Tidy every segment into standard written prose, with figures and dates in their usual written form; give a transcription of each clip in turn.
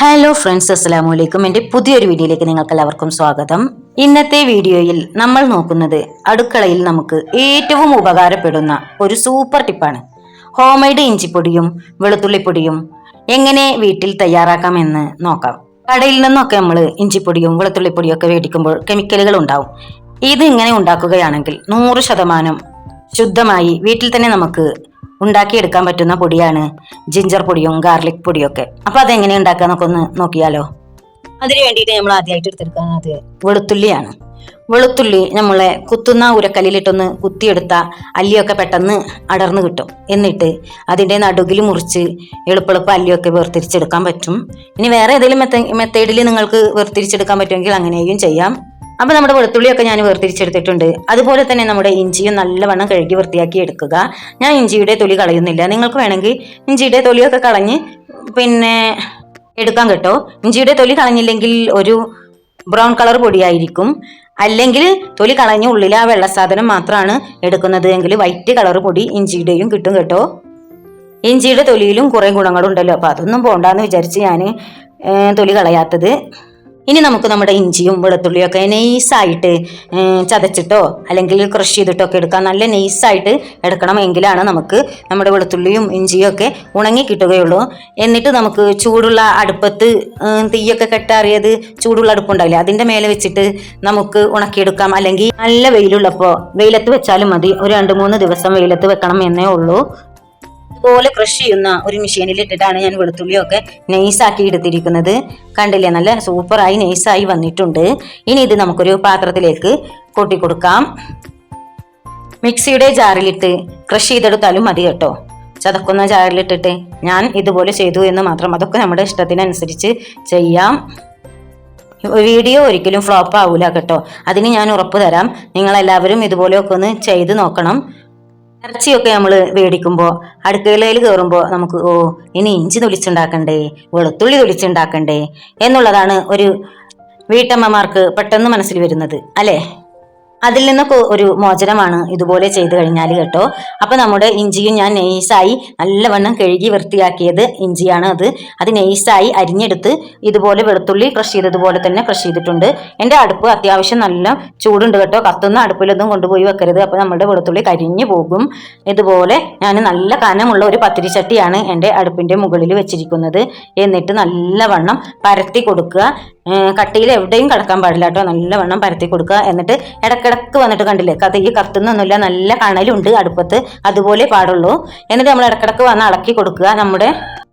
Hello friends, അസ്സലാമു അലൈക്കും. എൻ്റെ പുതിയൊരു വീഡിയോയിലേക്ക് നിങ്ങൾക്ക് എല്ലാവർക്കും സ്വാഗതം. ഇന്നത്തെ വീഡിയോയിൽ നമ്മൾ നോക്കുന്നത് അടുക്കളയിൽ നമുക്ക് ഏറ്റവും ഉപകാരപ്പെടുന്ന ഒരു സൂപ്പർ ടിപ്പാണ്. ഹോം മെയ്ഡ് ഇഞ്ചിപ്പൊടിയും വെളുത്തുള്ളിപ്പൊടിയും എങ്ങനെ വീട്ടിൽ തയ്യാറാക്കാമെന്ന് നോക്കാം. കടയിൽ നിന്നൊക്കെ നമ്മൾ ഇഞ്ചിപ്പൊടിയും വെളുത്തുള്ളിപ്പൊടിയും ഒക്കെ മേടിക്കുമ്പോൾ കെമിക്കലുകൾ ഉണ്ടാവും. ഇത് ഇങ്ങനെ ഉണ്ടാക്കുകയാണെങ്കിൽ 100% ശുദ്ധമായി വീട്ടിൽ തന്നെ നമുക്ക് ഉണ്ടാക്കിയെടുക്കാൻ പറ്റുന്ന പൊടിയാണ് ജിഞ്ചർ പൊടിയും ഗാർലിക് പൊടിയൊക്കെ. അപ്പൊ അതെങ്ങനെ ഉണ്ടാക്കാന്നൊക്കെ ഒന്ന് നോക്കിയാലോ. അതിന് വേണ്ടിയിട്ട് നമ്മൾ ആദ്യമായിട്ട് എടുത്തെടുക്കുന്നത് വെളുത്തുള്ളിയാണ്. വെളുത്തുള്ളി നമ്മളെ കുത്തുന്ന ഉരക്കല്ലിലിട്ടൊന്ന് കുത്തിയെടുത്ത അല്ലിയൊക്കെ പെട്ടെന്ന് അടർന്നു കിട്ടും. എന്നിട്ട് അതിൻ്റെ നടുകിൽ മുറിച്ച് എളുപ്പെളുപ്പ് അല്ലിയൊക്കെ വേർതിരിച്ചെടുക്കാൻ പറ്റും. ഇനി വേറെ ഏതെങ്കിലും മെത്തേഡിൽ നിങ്ങൾക്ക് വേർതിരിച്ചെടുക്കാൻ പറ്റുമെങ്കിൽ അങ്ങനെയും ചെയ്യാം. അപ്പൊ നമ്മുടെ വെളുത്തുള്ളിയൊക്കെ ഞാൻ വേർതിരിച്ചെടുത്തിട്ടുണ്ട്. അതുപോലെ തന്നെ നമ്മുടെ ഇഞ്ചിയും നല്ലവണ്ണം കഴുകി വൃത്തിയാക്കി എടുക്കുക. ഞാൻ ഇഞ്ചിയുടെ തൊലി കളയുന്നില്ല. നിങ്ങൾക്ക് വേണമെങ്കിൽ ഇഞ്ചിയുടെ തൊലിയൊക്കെ കളഞ്ഞ് എടുക്കാൻ കേട്ടോ. ഇഞ്ചിയുടെ തൊലി കളഞ്ഞില്ലെങ്കിൽ ഒരു ബ്രൗൺ കളർ പൊടിയായിരിക്കും. അല്ലെങ്കിൽ തൊലി കളഞ്ഞ് ഉള്ളിൽ ആ വെള്ള സാധനം മാത്രമാണ് എടുക്കുന്നത് എങ്കിൽ വൈറ്റ് കളർ പൊടി ഇഞ്ചിയുടെയും കിട്ടും കേട്ടോ. ഇഞ്ചിയുടെ തൊലിയിലും കുറെ ഗുണങ്ങളുണ്ടല്ലോ, അപ്പൊ അതൊന്നും പോണ്ടാന്ന് വിചാരിച്ച് ഞാൻ തൊലി കളയാത്തത്. ഇനി നമുക്ക് നമ്മുടെ ഇഞ്ചിയും വെളുത്തുള്ളിയും ഒക്കെ നൈസായിട്ട് ചതച്ചിട്ടോ അല്ലെങ്കിൽ ക്രഷ് ചെയ്തിട്ടോ ഒക്കെ എടുക്കാം. നല്ല നൈസായിട്ട് എടുക്കണം, എങ്കിലാണ് നമുക്ക് നമ്മുടെ വെളുത്തുള്ളിയും ഇഞ്ചിയും ഒക്കെ ഉണങ്ങി കിട്ടുകയുള്ളൂ. എന്നിട്ട് നമുക്ക് ചൂടുള്ള അടുപ്പത്ത് തീയൊക്കെ കെട്ടാറിയത് ചൂടുള്ള അടുപ്പുണ്ടാവില്ലേ, അതിൻ്റെ മേലെ വെച്ചിട്ട് നമുക്ക് ഉണക്കിയെടുക്കാം. അല്ലെങ്കിൽ നല്ല വെയിലുള്ളപ്പോൾ വെയിലത്ത് വെച്ചാലും മതി. ഒരു 2-3 ദിവസം വെയിലത്ത് വെക്കണം എന്നേ ഉള്ളൂ. ഇതുപോലെ ക്രഷ് ചെയ്യുന്ന ഒരു മെഷീനിൽ ഇട്ടിട്ടാണ് ഞാൻ വെളുത്തുള്ളിയൊക്കെ നൈസാക്കി എടുത്തിരിക്കുന്നത്. കണ്ടില്ലേ, നല്ല സൂപ്പറായി നൈസായി വന്നിട്ടുണ്ട്. ഇനി ഇത് നമുക്കൊരു പാത്രത്തിലേക്ക് കൊട്ടി കൊടുക്കാം. മിക്സിയുടെ ജാറിലിട്ട് ക്രഷ് ചെയ്തെടുത്താലും മതി കേട്ടോ. ചതക്കുന്ന ജാറിലിട്ടിട്ട് ഞാൻ ഇതുപോലെ ചെയ്തു എന്ന് മാത്രം. അതൊക്കെ നമ്മുടെ ഇഷ്ടത്തിനനുസരിച്ച് ചെയ്യാം. വീഡിയോ ഒരിക്കലും ഫ്ലോപ്പ് ആവൂല കേട്ടോ, അതിന് ഞാൻ ഉറപ്പ് തരാം. നിങ്ങളെല്ലാവരും ഇതുപോലെയൊക്കെ ഒന്ന് ചെയ്ത് നോക്കണം. ഇറച്ചിയൊക്കെ നമ്മൾ മേടിക്കുമ്പോൾ അടുക്കളയിൽ കയറുമ്പോൾ നമുക്ക് ഇനി ഇഞ്ചി തൊലിച്ചുണ്ടാക്കണ്ടേ, വെളുത്തുള്ളി തൊലിച്ചുണ്ടാക്കണ്ടേ എന്നുള്ളതാണ് ഒരു വീട്ടമ്മമാർക്ക് പെട്ടെന്ന് മനസ്സിൽ വരുന്നത് അല്ലേ. അതിൽ നിന്നൊക്കെ ഒരു മോചനമാണ് ഇതുപോലെ ചെയ്ത് കഴിഞ്ഞാൽ കേട്ടോ. അപ്പൊ നമ്മുടെ ഇഞ്ചിയും ഞാൻ നൈസായി നല്ലവണ്ണം കഴുകി വൃത്തിയാക്കിയത് ഇഞ്ചിയാണ്. അത് നൈസായി അരിഞ്ഞെടുത്ത് ഇതുപോലെ വെളുത്തുള്ളി ക്രഷ് ചെയ്തതുപോലെ തന്നെ ക്രഷ് ചെയ്തിട്ടുണ്ട്. എൻ്റെ അടുപ്പ് അത്യാവശ്യം നല്ല ചൂടുണ്ട് കേട്ടോ. കത്തുന്ന അടുപ്പിലൊന്നും കൊണ്ടുപോയി വെക്കരുത്, അപ്പൊ നമ്മുടെ വെളുത്തുള്ളി കരിഞ്ഞു പോകും. ഇതുപോലെ ഞാൻ നല്ല കനമുള്ള ഒരു പത്തിരിച്ചട്ടിയാണ് എൻ്റെ അടുപ്പിന്റെ മുകളിൽ വെച്ചിരിക്കുന്നത്. എന്നിട്ട് നല്ലവണ്ണം പരത്തി കൊടുക്കുക. കട്ടിയിൽ എവിടെയും കിടക്കാൻ പാടില്ല കേട്ടോ, നല്ലവണ്ണം പരത്തി കൊടുക്കുക. എന്നിട്ട് ഇടക്കിടക്ക് വന്നിട്ട് കണ്ടില്ലേ, ഈ കത്തുന്നൊന്നുമില്ല, നല്ല കണലുണ്ട് അടുപ്പത്ത്, അതുപോലെ പാടുള്ളൂ. എന്നിട്ട് നമ്മൾ ഇടക്കിടക്ക് വന്ന് ഇളക്കി കൊടുക്കുക. നമ്മുടെ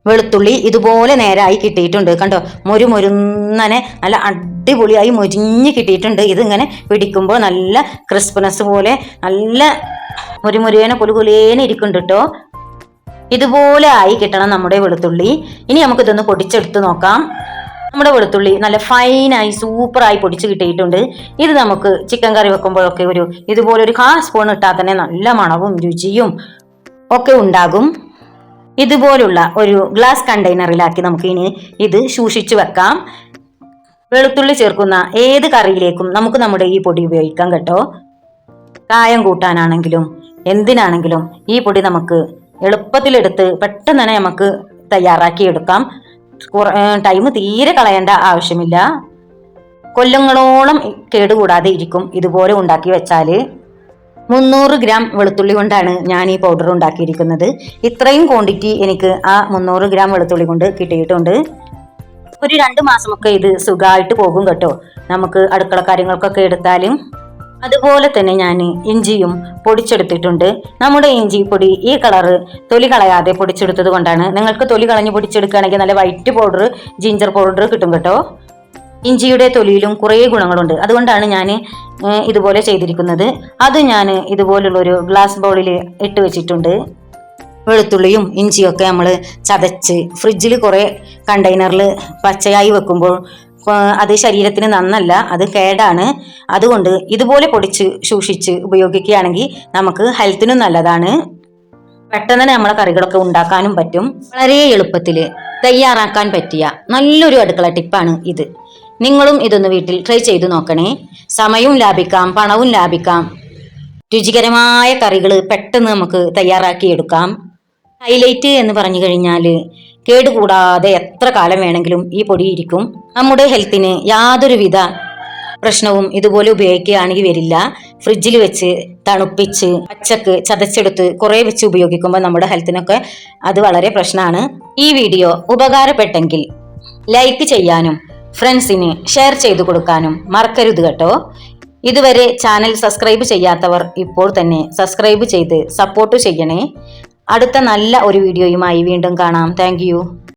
വെളുത്തുള്ളി ഇതുപോലെ നേരായി കിട്ടിയിട്ടുണ്ട് കണ്ടോ. മൊരുന്നനെ നല്ല അടിപൊളിയായി മൊരിഞ്ഞ് കിട്ടിയിട്ടുണ്ട്. ഇതിങ്ങനെ പിടിക്കുമ്പോൾ നല്ല ക്രിസ്പിനെസ് പോലെ നല്ല മുരുമുരുവേനെ പുലുകുലേനെ ഇരിക്കുന്നുണ്ട് കേട്ടോ. ഇതുപോലെ ആയി കിട്ടണം നമ്മുടെ വെളുത്തുള്ളി. ഇനി നമുക്കിതൊന്ന് പൊടിച്ചെടുത്ത് നോക്കാം. നമ്മുടെ വെളുത്തുള്ളി നല്ല ഫൈനായി സൂപ്പറായി പൊടിച്ച് കിട്ടിയിട്ടുണ്ട്. ഇത് നമുക്ക് ചിക്കൻ കറി വെക്കുമ്പോഴൊക്കെ ഇതുപോലെ ഒരു 1/4 സ്പൂൺ ഇട്ടാൽ തന്നെ നല്ല മണവും രുചിയും ഒക്കെ ഉണ്ടാകും. ഇതുപോലുള്ള ഒരു ഗ്ലാസ് കണ്ടെയ്നറിലാക്കി നമുക്ക് ഇനി ഇത് സൂക്ഷിച്ചു വെക്കാം. വെളുത്തുള്ളി ചേർക്കുന്ന ഏത് കറിയിലേക്കും നമുക്ക് നമ്മുടെ ഈ പൊടി ഉപയോഗിക്കാം കേട്ടോ. കായം കൂട്ടാനാണെങ്കിലും എന്തിനാണെങ്കിലും ഈ പൊടി നമുക്ക് എളുപ്പത്തിലെടുത്ത് പെട്ടെന്ന് തന്നെ നമുക്ക് തയ്യാറാക്കി എടുക്കാം. ടൈം തീരെ കളയേണ്ട ആവശ്യമില്ല. കൊല്ലങ്ങളോളം കേടുകൂടാതെ ഇരിക്കും ഇതുപോലെ ഉണ്ടാക്കി വെച്ചാൽ. 300 ഗ്രാം വെളുത്തുള്ളി കൊണ്ടാണ് ഞാൻ ഈ പൗഡർ ഉണ്ടാക്കിയിരിക്കുന്നത്. ഇത്രയും ക്വാണ്ടിറ്റി എനിക്ക് ആ 300 ഗ്രാം വെളുത്തുള്ളി കൊണ്ട് കിട്ടിയിട്ടുണ്ട്. ഒരു 2 മാസമൊക്കെ ഇത് സുഖമായിട്ട് പോകും കേട്ടോ, നമുക്ക് അടുക്കള കാര്യങ്ങൾക്കൊക്കെ എടുത്താലും. അതുപോലെ തന്നെ ഞാൻ ഇഞ്ചിയും പൊടിച്ചെടുത്തിട്ടുണ്ട്. നമ്മുടെ ഇഞ്ചി പൊടി ഈ കളറ് തൊലി കളയാതെ പൊടിച്ചെടുത്തത് കൊണ്ടാണ്. നിങ്ങൾക്ക് തൊലി കളഞ്ഞ് പൊടിച്ചെടുക്കുകയാണെങ്കിൽ നല്ല വൈറ്റ് പൗഡർ, ജിഞ്ചർ പൗഡർ കിട്ടും കേട്ടോ. ഇഞ്ചിയുടെ തൊലിയിലും കുറേ ഗുണങ്ങളുണ്ട്, അതുകൊണ്ടാണ് ഞാൻ ഇതുപോലെ ചെയ്തിരിക്കുന്നത്. അത് ഞാൻ ഇതുപോലുള്ളൊരു ഗ്ലാസ് ബൗളിൽ ഇട്ട് വെച്ചിട്ടുണ്ട്. വെളുത്തുള്ളിയും ഇഞ്ചിയൊക്കെ നമ്മൾ ചതച്ച് ഫ്രിഡ്ജിൽ കുറേ കണ്ടെയ്നറിൽ പച്ചയായി വെക്കുമ്പോൾ അത് ശരീരത്തിന് നന്നല്ല, അത് കേടാണ്. അതുകൊണ്ട് ഇതുപോലെ പൊടിച്ച് സൂക്ഷിച്ച് ഉപയോഗിക്കുകയാണെങ്കിൽ നമുക്ക് ഹെൽത്തിനും നല്ലതാണ്. പെട്ടെന്ന് തന്നെ നമ്മളെ കറികളൊക്കെ ഉണ്ടാക്കാനും പറ്റും. വളരെ എളുപ്പത്തിൽ തയ്യാറാക്കാൻ പറ്റിയ നല്ലൊരു അടുക്കള ടിപ്പാണ് ഇത്. നിങ്ങളും ഇതൊന്ന് വീട്ടിൽ ട്രൈ ചെയ്ത് നോക്കണേ. സമയവും ലാഭിക്കാം, പണവും ലാഭിക്കാം. രുചികരമായ കറികൾ പെട്ടെന്ന് നമുക്ക് തയ്യാറാക്കിയെടുക്കാം. ഹൈലൈറ്റ് എന്ന് പറഞ്ഞു കഴിഞ്ഞാൽ കേടുകൂടാതെ എത്ര കാലം വേണമെങ്കിലും ഈ പൊടി ഇരിക്കും. നമ്മുടെ ഹെൽത്തിന് യാതൊരുവിധ പ്രശ്നവും ഇതുപോലെ ഉപയോഗിക്കുകയാണെങ്കിൽ വരില്ല. ഫ്രിഡ്ജിൽ വെച്ച് തണുപ്പിച്ച് പച്ചക്ക് ചതച്ചെടുത്ത് കുറെ വെച്ച് ഉപയോഗിക്കുമ്പോൾ നമ്മുടെ ഹെൽത്തിനൊക്കെ അത് വളരെ പ്രശ്നമാണ്. ഈ വീഡിയോ ഉപകാരപ്പെട്ടെങ്കിൽ ലൈക്ക് ചെയ്യാനും ഫ്രണ്ട്സിന് ഷെയർ ചെയ്തു കൊടുക്കാനും മറക്കരുത് കേട്ടോ. ഇതുവരെ ചാനൽ സബ്സ്ക്രൈബ് ചെയ്യാത്തവർ ഇപ്പോൾ തന്നെ സബ്സ്ക്രൈബ് ചെയ്ത് സപ്പോർട്ട് ചെയ്യണേ. അടുത്ത നല്ല ഒരു വീഡിയോയുമായി വീണ്ടും കാണാം. താങ്ക്